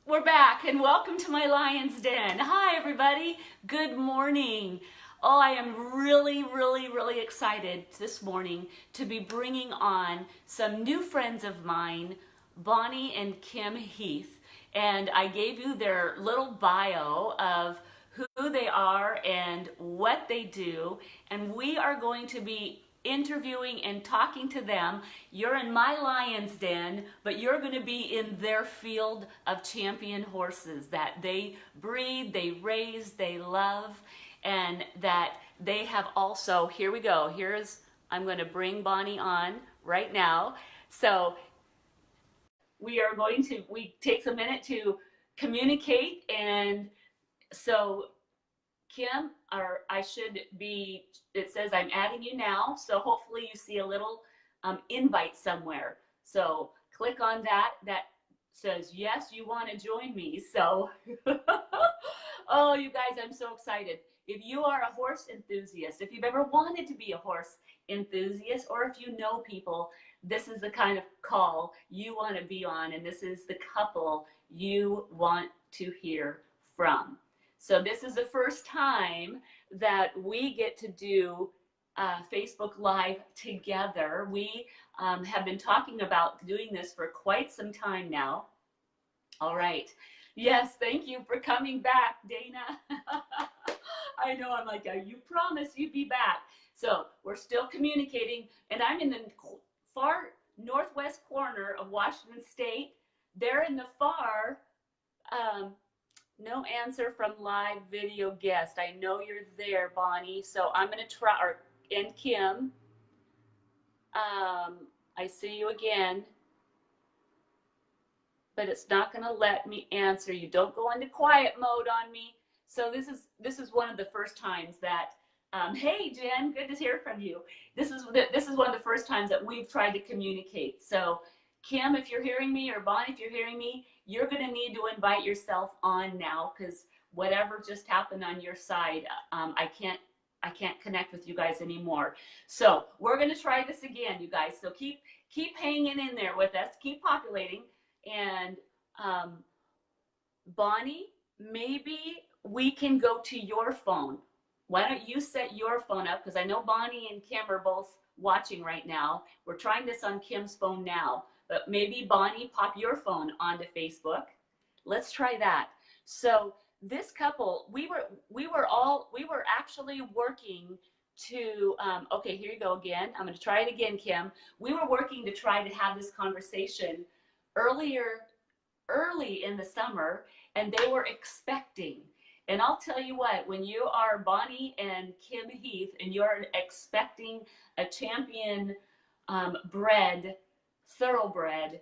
We're back and welcome to my Lion's Den. Hi everybody, good morning. Oh, I am really excited this morning to be bringing on some new friends of mine, Bonnie and Kim Heath. And I gave you their little bio of who they are and what they do. And we are going to be interviewing and talking to them. You're in my Lion's Den, but you're going to be in their field of champion horses that they breed, they raise, they love, and that they have also, here we go, I'm going to bring Bonnie on right now. So we takes a minute to communicate, and so Kim, it says I'm adding you now, so hopefully you see a little invite somewhere. So click on that says, yes, you want to join me. So, oh, you guys, I'm so excited. If you are a horse enthusiast, if you've ever wanted to be a horse enthusiast, or if you know people, this is the kind of call you want to be on, and this is the couple you want to hear from. So this is the first time that we get to do Facebook Live together. We have been talking about doing this for quite some time now. All right. Yes, thank you for coming back, Dana. I know, I'm like, you promised you'd be back. So we're still communicating, and I'm in the far northwest corner of Washington State. They're in the far... no answer from live video guest. I know you're there, Bonnie. So I'm going to try, and Kim. I see you again. But it's not going to let me answer you. Don't go into quiet mode on me. So this is one of the first times that, hey Jen, good to hear from you. This is one of the first times that we've tried to communicate. So Kim, if you're hearing me, or Bonnie, if you're hearing me, you're going to need to invite yourself on now, because whatever just happened on your side, I can't connect with you guys anymore. So we're going to try this again, you guys. So keep hanging in there with us. Keep populating. And Bonnie, maybe we can go to your phone. Why don't you set your phone up? Because I know Bonnie and Kim are both watching right now. We're trying this on Kim's phone now. But maybe Bonnie, pop your phone onto Facebook. Let's try that. So this couple, we were actually working to, okay, here you go again. I'm going to try it again, Kim. We were working to try to have this conversation early in the summer, and they were expecting. And I'll tell you what, when you are Bonnie and Kim Heath, and you're expecting a champion bred, thoroughbred,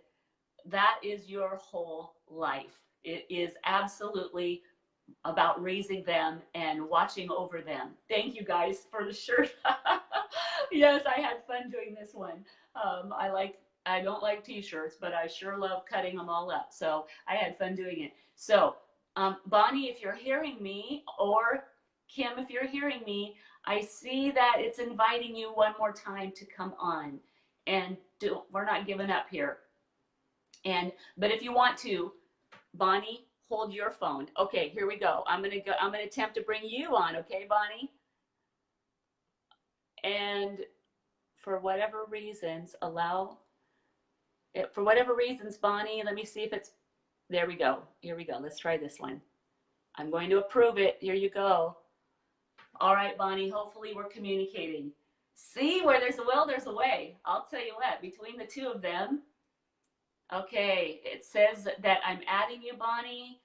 that is your whole life. It is absolutely about raising them and watching over them. Thank you guys for the shirt. Yes, I had fun doing this one. I don't like t-shirts, but I sure love cutting them all up. So I had fun doing it. So Bonnie, if you're hearing me, or Kim, if you're hearing me, I see that it's inviting you one more time to come on. And we're not giving up here. But if you want to, Bonnie, hold your phone. Okay, here we go. I'm gonna attempt to bring you on, okay, Bonnie? And for whatever reasons, Bonnie, let me see if it's, there we go. Here we go. Let's try this one. I'm going to approve it. Here you go. All right, Bonnie, hopefully we're communicating. See, where there's a will, there's a way. I'll tell you what, between the two of them. Okay, it says that I'm adding you, Bonnie.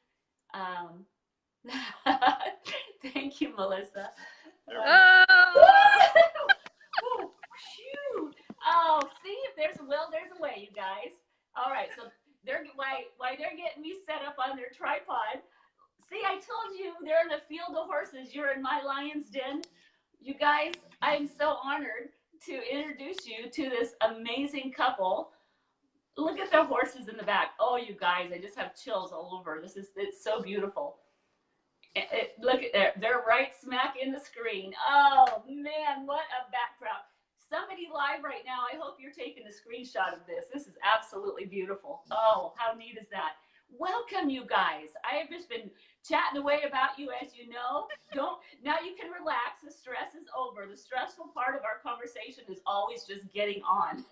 Thank you, Melissa. Oh, shoot. Oh, see, if there's a will, there's a way, you guys. All right, so why they're getting me set up on their tripod. See, I told you they're in a field of horses. You're in my Lion's Den. You guys, I'm so honored to introduce you to this amazing couple. Look at the horses in the back. Oh, you guys, I just have chills all over. It's so beautiful. Look at they're right smack in the screen. Oh man, what a backdrop. Somebody live right now, I hope you're taking a screenshot of this. This is absolutely beautiful. Oh, how neat is that? Welcome welcome, you guys. I have just been chatting away about you, as you know. Now you can relax. The stress is over. The stressful part of our conversation is always just getting on.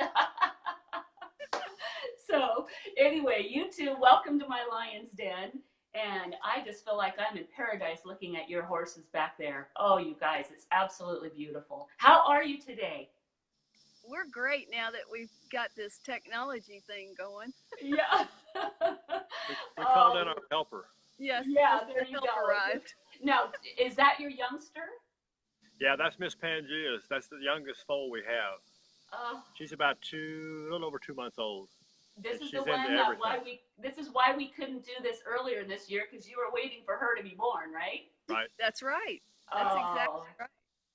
So anyway, you two, welcome to my lion's den. And I just feel like I'm in paradise looking at your horses back there. Oh, you guys, it's absolutely beautiful. How are you today? We're great now that we've got this technology thing going. Yeah. We called in our helper. Yes, Yeah, there the you help go. arrived. Now, is that your youngster? Yeah, that's Miss Pangea's. That's the youngest foal we have. Uh, She's about a little over 2 months old. this is She's the one into that everything. this is why we couldn't do this earlier this year, because you were waiting for her to be born, right? Right. That's right. That's exactly right.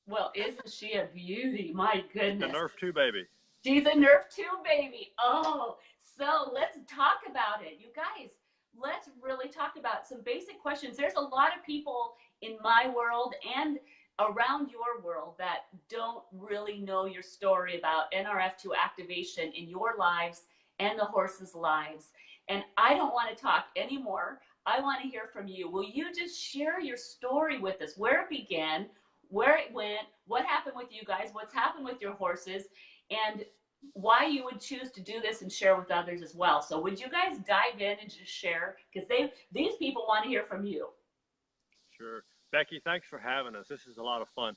Well, isn't she a beauty? My The goodness. Nrf2 baby. She's a Nrf2 baby. Oh, so let's talk about it. You guys, let's really talk about some basic questions. There's a lot of people in my world and around your world that don't really know your story about Nrf2 activation in your lives and the horses' lives. And I don't want to talk anymore. I want to hear from you. Will you just share your story with us? Where it began, where it went, what happened with you guys, what's happened with your horses, and why you would choose to do this and share with others as well. So would you guys dive in and just share? Because these people want to hear from you. Sure. Becki, thanks for having us. This is a lot of fun.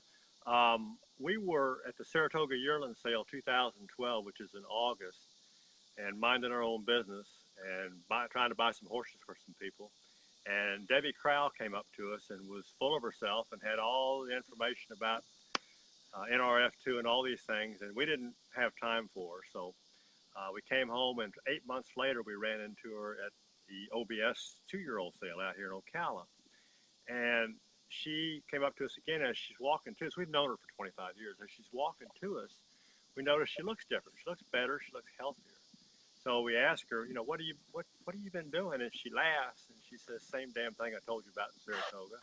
We were at the Saratoga Yearling Sale 2012, which is in August, and minding our own business and trying to buy some horses for some people. And Debbie Crowell came up to us and was full of herself and had all the information about Nrf2 and all these things, and we didn't have time for her. So we came home, and 8 months later, we ran into her at the OBS 2-year-old sale out here in Ocala. And she came up to us again as she's walking to us. We've known her for 25 years. As she's walking to us, we notice she looks different. She looks better. She looks healthier. So we asked her, what have you been doing? And she laughs and she says, same damn thing I told you about in Saratoga.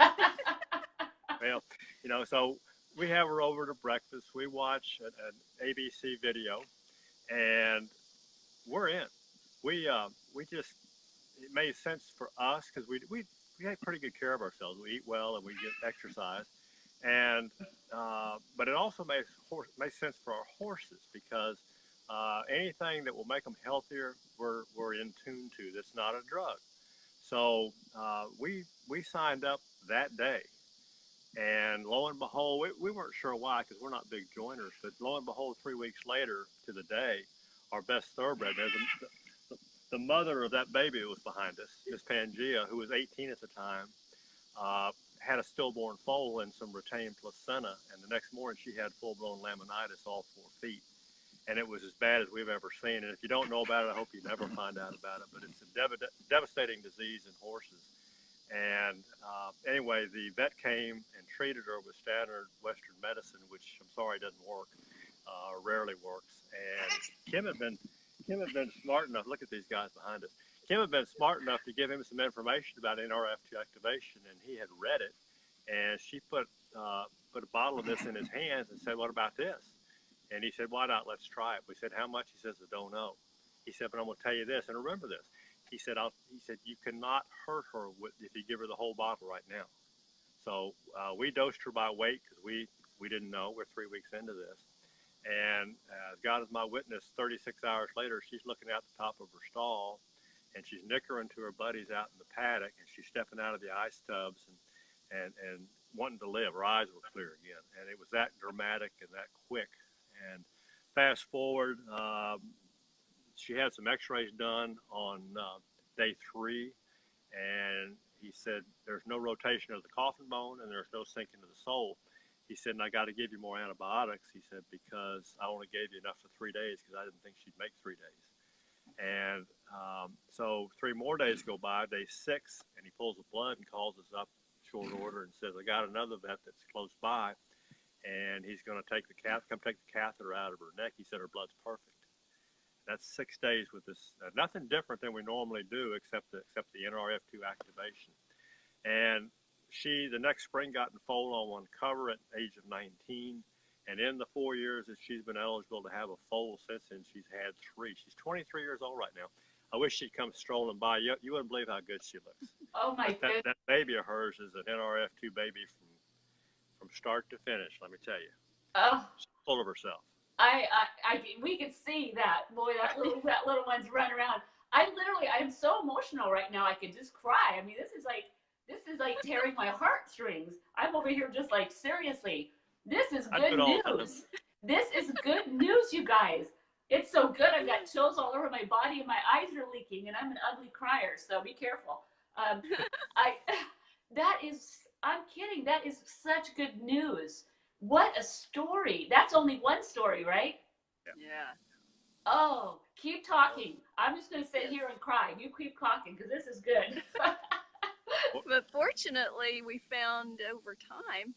Well, so we have her over to breakfast. We watch an ABC video, and we're in. We just, it made sense for us because we take pretty good care of ourselves. We eat well and we get exercise, and but it also makes sense for our horses because anything that will make them healthier, we're in tune to. That's not a drug. So we signed up that day, and lo and behold, we weren't sure why because we're not big joiners, but lo and behold, 3 weeks later to the day, our best thoroughbred, the mother of that baby that was behind us, Miss Pangea, who was 18 at the time, had a stillborn foal and some retained placenta, and the next morning she had full-blown laminitis all 4 feet. And it was as bad as we've ever seen. And if you don't know about it, I hope you never find out about it. But it's a devastating disease in horses. And anyway, the vet came and treated her with standard Western medicine, which I'm sorry doesn't work, or rarely works. And Kim had been smart enough. Look at these guys behind us. Kim had been smart enough to give him some information about Nrf2 activation, and he had read it. And she put a bottle of this in his hands and said, "What about this?" And he said, "Why not? Let's try it." We said, "How much?" He says, "I don't know." He said, "But I'm going to tell you this, and remember this." He said, "You cannot hurt her if you give her the whole bottle right now." So we dosed her by weight because we didn't know. We're 3 weeks into this. And God is my witness, 36 hours later, she's looking out the top of her stall, and she's nickering to her buddies out in the paddock, and she's stepping out of the ice tubs and wanting to live. Her eyes were clear again. And it was that dramatic and that quick. And fast forward, she had some x-rays done on day 3, and he said there's no rotation of the coffin bone and there's no sinking of the sole. He said, and I got to give you more antibiotics. He said, because I only gave you enough for 3 days because I didn't think she'd make 3 days. And so 3 more days go by, day 6, and he pulls the blood and calls us up short order and says, I got another vet that's close by, and he's going to come take the catheter out of her neck. He said her blood's perfect. That's 6 days with this, nothing different than we normally do except the Nrf2 activation. And she, the next spring, got in foal on one cover at the age of 19. And in the 4 years that she's been eligible to have a foal since then, she's had 3. She's 23 years old right now. I wish she'd come strolling by. You wouldn't believe how good she looks. Oh my goodness. That baby of hers is an Nrf2 baby from start to finish. Let me tell you, Oh, she's full of herself. we could see that. Boy, that little one's running around. I'm so emotional right now. I could just cry. I mean, this is like tearing my heartstrings. I'm over here just like, seriously, this is good news. This is good news, you guys. It's so good. I've got chills all over my body and my eyes are leaking, and I'm an ugly crier, so be careful. I'm kidding. That is such good news. What a story. That's only one story, right? Yeah. Oh, keep talking. I'm just going to sit here and cry. You keep talking because this is good. But fortunately, we found over time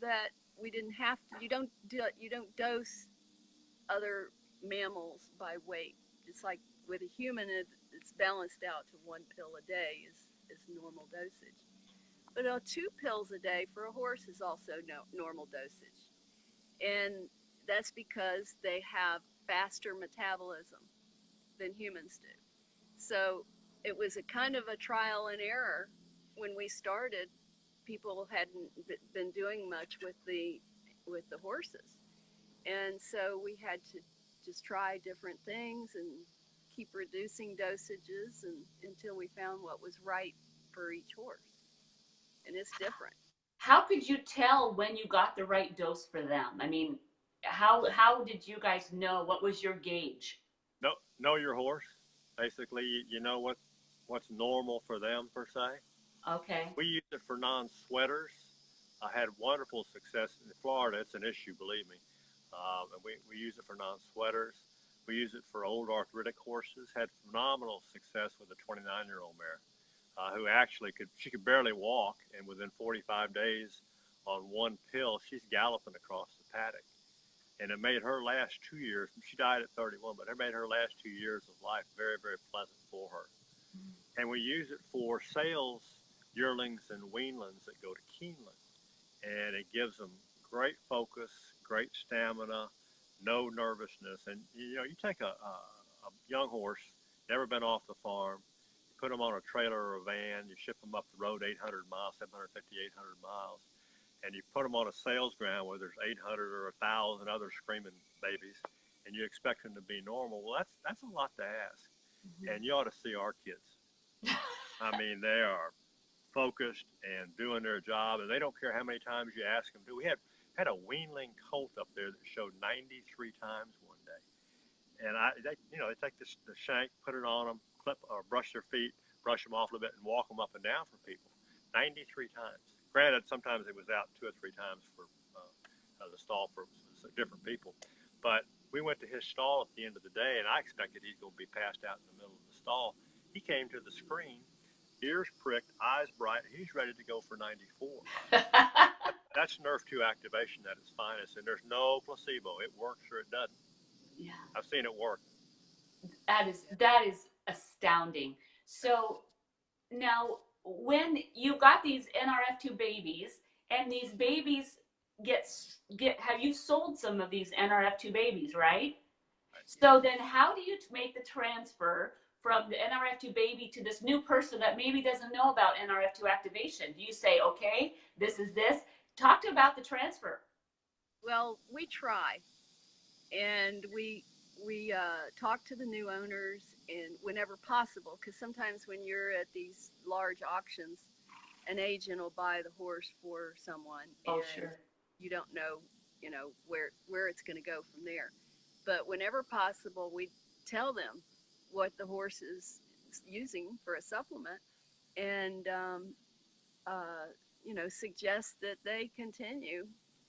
that we didn't have to. You don't dose other mammals by weight. It's like with a human, it's balanced out to 1 pill a day is normal dosage. But 2 pills a day for a horse is also normal dosage, and that's because they have faster metabolism than humans do. So it was a kind of a trial and error when we started. People hadn't been doing much with the horses, and so we had to just try different things and keep reducing dosages until we found what was right for each horse. And it's different. How could you tell when you got the right dose for them? I mean, how did you guys know? What was your gauge? Know your horse. Basically, you know what's normal for them, per se. Okay. We use it for non-sweaters. I had wonderful success in Florida. It's an issue, believe me. And we use it for non-sweaters. We use it for old arthritic horses. Had phenomenal success with a 29-year-old mare who actually could barely walk, and within 45 days on 1 pill, she's galloping across the paddock. And it made her last 2 years. She died at 31, but it made her last 2 years of life very, very pleasant for her. Mm-hmm. And we use it for sales yearlings and weanlings that go to Keeneland. And it gives them great focus, great stamina, no nervousness. And you take a young horse, never been off the farm, you put them on a trailer or a van, you ship them up the road 800 miles, 750, 800 miles, and you put them on a sales ground where there's 800 or 1,000 other screaming babies, and you expect them to be normal. Well, that's a lot to ask. Mm-hmm. And you ought to see our kids. I mean, they are focused and doing their job, and they don't care how many times you ask them to. We had a weanling colt up there that showed 93 times one day, and they take the shank, put it on them, clip or brush their feet, brush them off a little bit, and walk them up and down for people. 93 times. Granted, sometimes it was out 2 or 3 times for the stall for different people, but we went to his stall at the end of the day, and I expected he's going to be passed out in the middle of the stall. He came to the screen, ears pricked, eyes bright. He's ready to go for 94. That's Nrf2 activation at its finest, and there's no placebo. It works or it doesn't. Yeah, I've seen it work. That is astounding. So now, when you got these Nrf2 babies, and these babies have you sold some of these Nrf2 babies, right? So then how do you make the transfer from the Nrf2 baby to this new person that maybe doesn't know about Nrf2 activation? Do you say, okay, this is this? Talk to about the transfer. Well, we try, and we talk to the new owners, and whenever possible, because sometimes when you're at these large auctions, an agent will buy the horse for someone, and sure, you don't know, where it's going to go from there. But whenever possible, we tell them what the horse is using for a supplement, and suggest that they continue.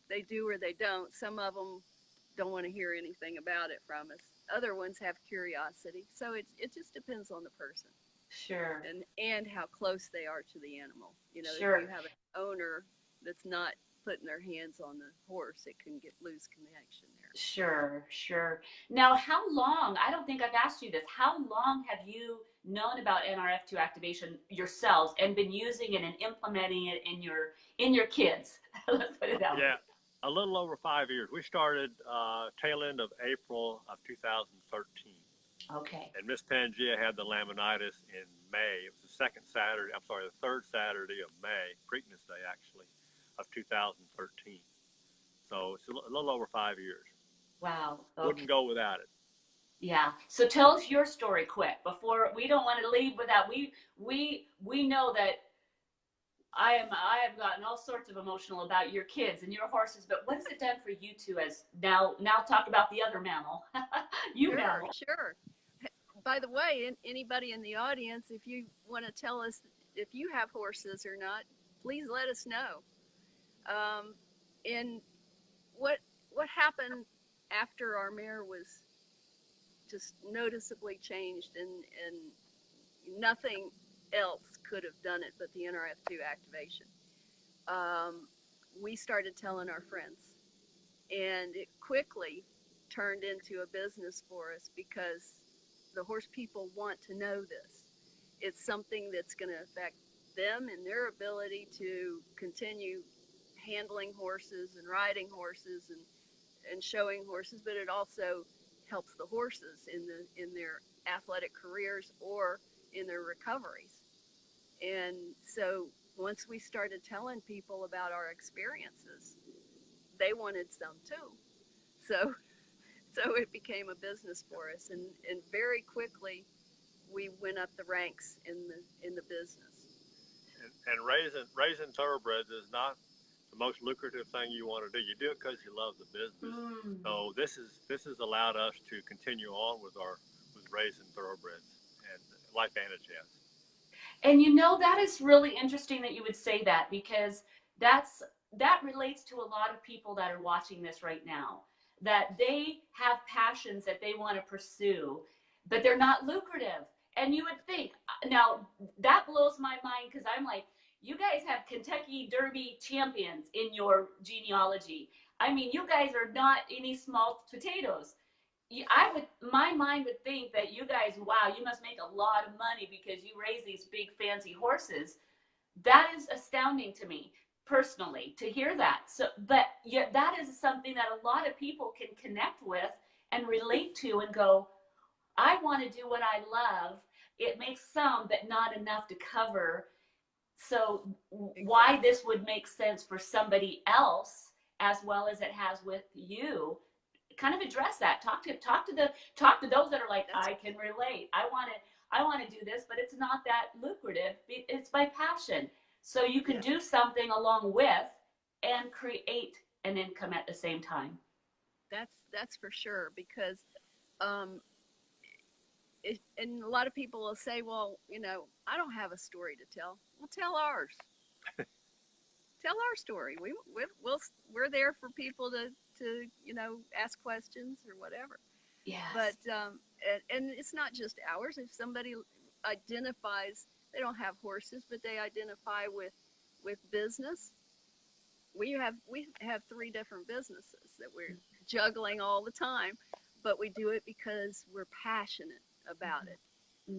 They do or they don't. Some of them don't want to hear anything about it from us. Other ones have curiosity. So it just depends on the person. Sure. And how close they are to the animal. Sure. If you have an owner that's not putting their hands on the horse, it can lose connection there. Sure. Now, how long, I don't think I've asked you this, how long have you known about Nrf2 activation yourselves and been using it and implementing it in your kids? Let's put it that way. Yeah, a little over 5 years. We started tail end of April of 2013. Okay. And Miss Pangea had the laminitis in May. It was the third Saturday of May, Preakness Day actually, of 2013. So it's a little over 5 years. Wow. Okay. Wouldn't go without it. Yeah. So tell us your story quick before we don't want to leave without we know that I have gotten all sorts of emotional about your kids and your horses, but what has it done for you two as now talk about the other mammal. Sure, Mammal. sure. By the way, anybody in the audience, if you want to tell us if you have horses or not, please let us know. And what happened after our mare was just noticeably changed, and nothing else could have done it but the Nrf2 activation. We started telling our friends, and it quickly turned into a business for us because the horse people want to know this. It's something that's going to affect them and their ability to continue handling horses and riding horses and showing horses, but it also helps the horses in their athletic careers or in their recoveries. And so once we started telling people about our experiences, they wanted some too. So it became a business for us, and very quickly we went up the ranks in the business. And raising thoroughbreds is not the most lucrative thing you want to do. You do it because you love the business. So this has allowed us to continue on with raising thoroughbreds, and LifeVantage has. And that is really interesting that you would say that, because that relates to a lot of people that are watching this right now, that they have passions that they want to pursue, but they're not lucrative. And you would think, now that blows my mind, because I'm like, you guys have Kentucky Derby champions in your genealogy. I mean, you guys are not any small potatoes. My mind would think that you guys, wow, you must make a lot of money because you raise these big fancy horses. That is astounding to me personally to hear that. So, but yeah, that is something that a lot of people can connect with and relate to and go, I want to do what I love. It makes some, but not enough to cover. So why this would make sense for somebody else as well as it has with you, kind of address that. Talk to those that are like, I can relate. I want to do this, but it's not that lucrative. It's my passion. So you can do something along with and create an income at the same time. That's for sure, because and a lot of people will say, well, I don't have a story to tell. Well, tell ours. Tell our story. We're there for people to ask questions or whatever. Yes. But and it's not just ours. If somebody identifies, they don't have horses, but they identify with business. We have 3 different businesses that we're juggling all the time, but we do it because we're passionate about it.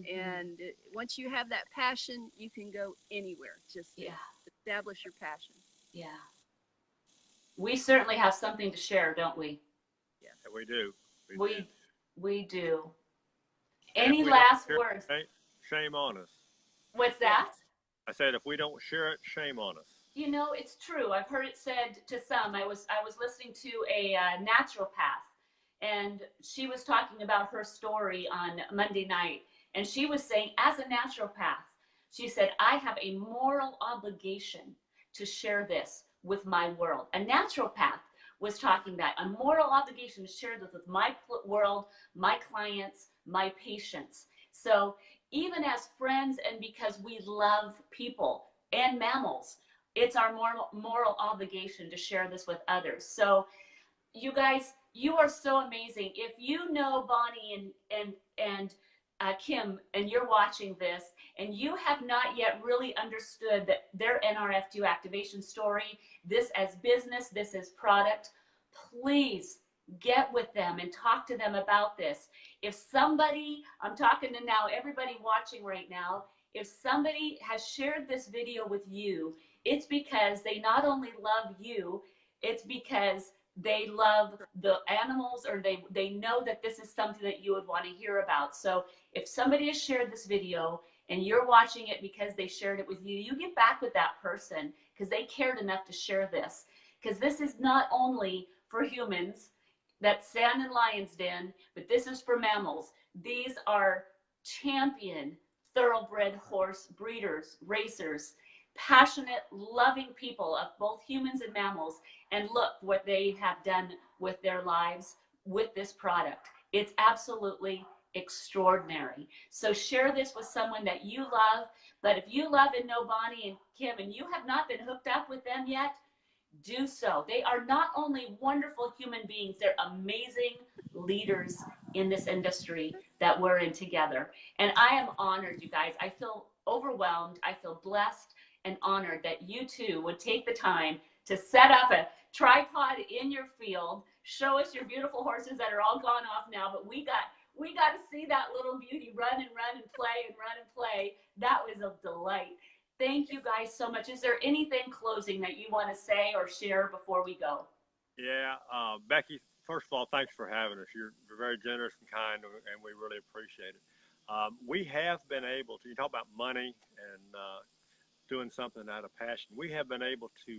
And once you have that passion, you can go anywhere. Just establish your passion. Yeah. We certainly have something to share, don't we? Yes, we do. We do. Any last words? Shame on us. What's that? I said, if we don't share it, shame on us. It's true. I've heard it said to some. I was listening to a naturopath, and she was talking about her story on Monday night, and she was saying, as a naturopath, she said, I have a moral obligation to share this with my world. A naturopath was talking that, a moral obligation to share this with my world, my clients, my patients. So even as friends, and because we love people and mammals, it's our moral obligation to share this with others. So you guys, you are so amazing. If you know Bonnie and Kim, and you're watching this, and you have not yet really understood that their Nrf2 activation story, this as business, this as product, please get with them and talk to them about this. If somebody, I'm talking to now everybody watching right now, if somebody has shared this video with you, it's because they not only love you, it's because they love the animals, or they know that this is something that you would want to hear about. So if somebody has shared this video and you're watching it because they shared it with you, you get back with that person because they cared enough to share this. Because this is not only for humans that stand in lion's den, but this is for mammals. These are champion thoroughbred horse breeders, racers, passionate, loving people of both humans and mammals. And look what they have done with their lives with this product. It's absolutely extraordinary. So share this with someone that you love. But if you love and know Bonnie and Kim and you have not been hooked up with them yet, do so. They are not only wonderful human beings, they're amazing leaders in this industry that we're in together. And I am honored, you guys. I feel overwhelmed. I feel blessed and honored that you two would take the time to set up a tripod in your field, show us your beautiful horses that are all gone off now, but we got to see that little beauty run and play and run and play. That was a delight. Thank you guys so much. Is there anything closing that you want to say or share before we go? Yeah, Becki, first of all, thanks for having us. You're very generous and kind, and we really appreciate it. We have been able to, you talk about money and doing something out of passion, we have been able to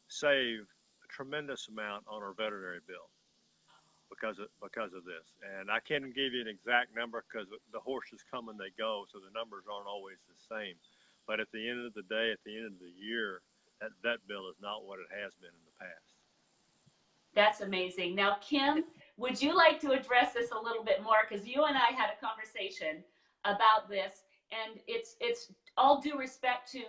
save a tremendous amount on our veterinary bill because of this. And I can't give you an exact number because the horses come and they go, so the numbers aren't always the same. But at the end of the day, at the end of the year, that vet bill is not what it has been in the past. That's amazing. Now, Kim, would you like to address this a little bit more? Because you and I had a conversation about this, and it's all due respect to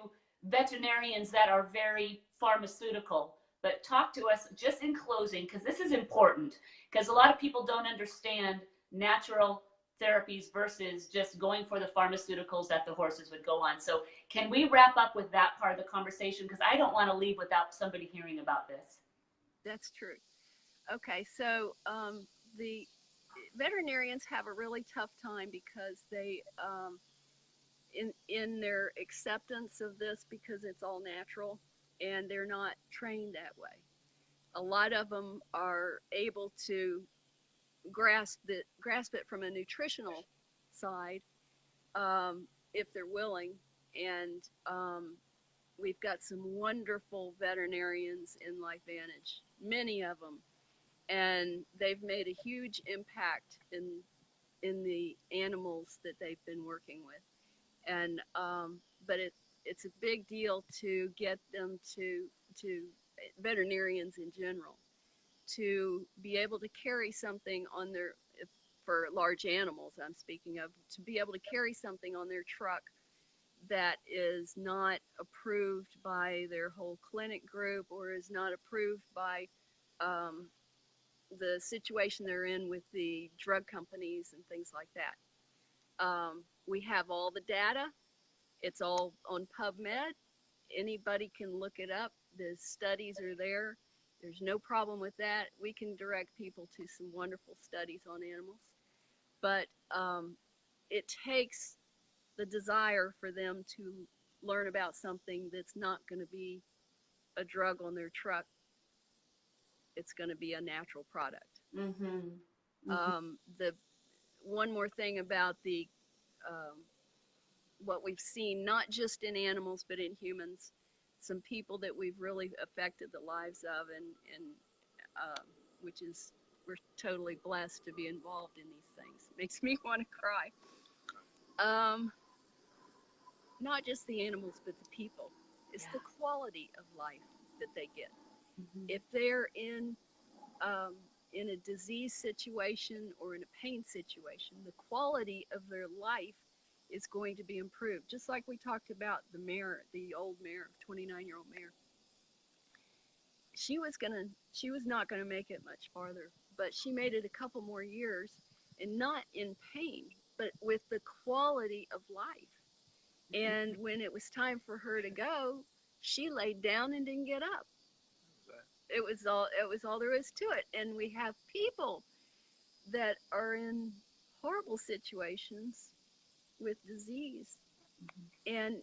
veterinarians that are very pharmaceutical. But talk to us just in closing, because this is important, because a lot of people don't understand natural therapies versus just going for the pharmaceuticals that the horses would go on. So can we wrap up with that part of the conversation? Because I don't want to leave without somebody hearing about this. That's true. Okay, so the veterinarians have a really tough time because they, in their acceptance of this, because it's all natural and they're not trained that way. A lot of them are able to grasp it from a nutritional side if they're willing, and we've got some wonderful veterinarians in LifeVantage, many of them, and they've made a huge impact in the animals that they've been working with. And but it's a big deal to get them to veterinarians in general to be able to carry something on their, for large animals I'm speaking of, to be able to carry something on their truck that is not approved by their whole clinic group or is not approved by the situation they're in with the drug companies and things like that. We have all the data. It's all on PubMed. Anybody can look it up. The studies are there. There's no problem with that. We can direct people to some wonderful studies on animals. But it takes the desire for them to learn about something that's not going to be a drug on their truck. It's going to be a natural product. Mm-hmm. Mm-hmm. The one more thing about the what we've seen, not just in animals but in humans, some people that we've really affected the lives of, and which is, we're totally blessed to be involved in these things. It makes me want to cry. Not just the animals but the people. It's the quality of life that they get. Mm-hmm. If they're in a disease situation or in a pain situation, the quality of their life is going to be improved. Just like we talked about the mare, the old mare, 29-year-old mare. She was not gonna make it much farther, but she made it a couple more years, and not in pain, but with the quality of life. And when it was time for her to go, she laid down and didn't get up. It was all there is to it. And we have people that are in horrible situations with disease, and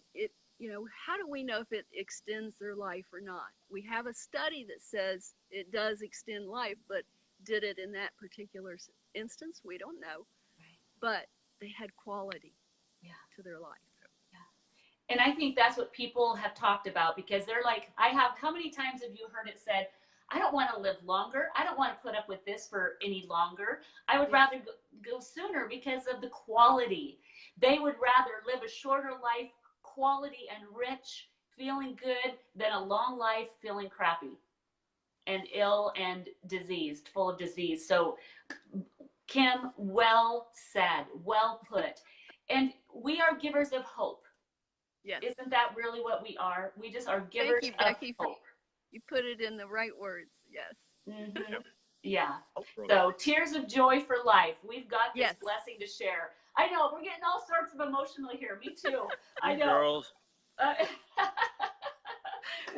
you know, how do we know if it extends their life or not? We have a study that says it does extend life, but did it in that particular instance? We don't know. Right. But they had quality Yeah. to their life. And I think that's what people have talked about, because they're like, how many times have you heard it said, I don't want to live longer. I don't want to put up with this for any longer. I would rather go sooner because of the quality. They would rather live a shorter life, quality and rich, feeling good, than a long life feeling crappy and ill and diseased, full of disease. So, Kim, well said, well put. And we are givers of hope. Yes. Isn't that really what we are? We just are givers Thank you, Becki, of hope. You put it in the right words. Yes. Mm-hmm. Yeah. So, tears of joy for life. We've got this blessing to share. I know, we're getting all sorts of emotional here. Me too. I know. Girls.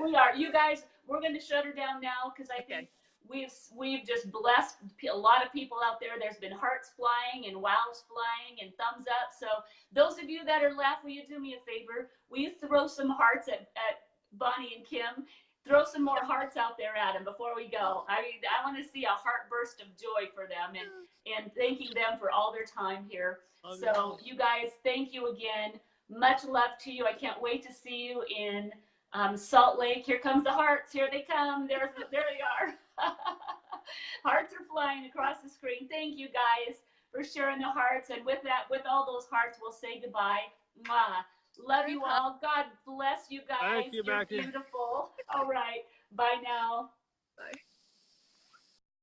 We are. You guys, we're going to shut her down now, because I think we've just blessed a lot of people out there. There's been hearts flying and wows flying and thumbs up. So those of you that are left, will you do me a favor? Will you throw some hearts at Bonnie and Kim? Throw some more hearts out there at them before we go. I mean, I want to see a heart burst of joy for them, and thanking them for all their time here. So you guys, thank you again. Much love to you. I can't wait to see you in Salt Lake. Here comes the hearts. Here they come. There they are. Hearts are flying across the screen. Thank you guys for sharing the hearts. And with that, with all those hearts, we'll say goodbye. Mwah. Love you all. God bless you guys. Thank you, You're Becki. beautiful. All right. Bye now. Bye.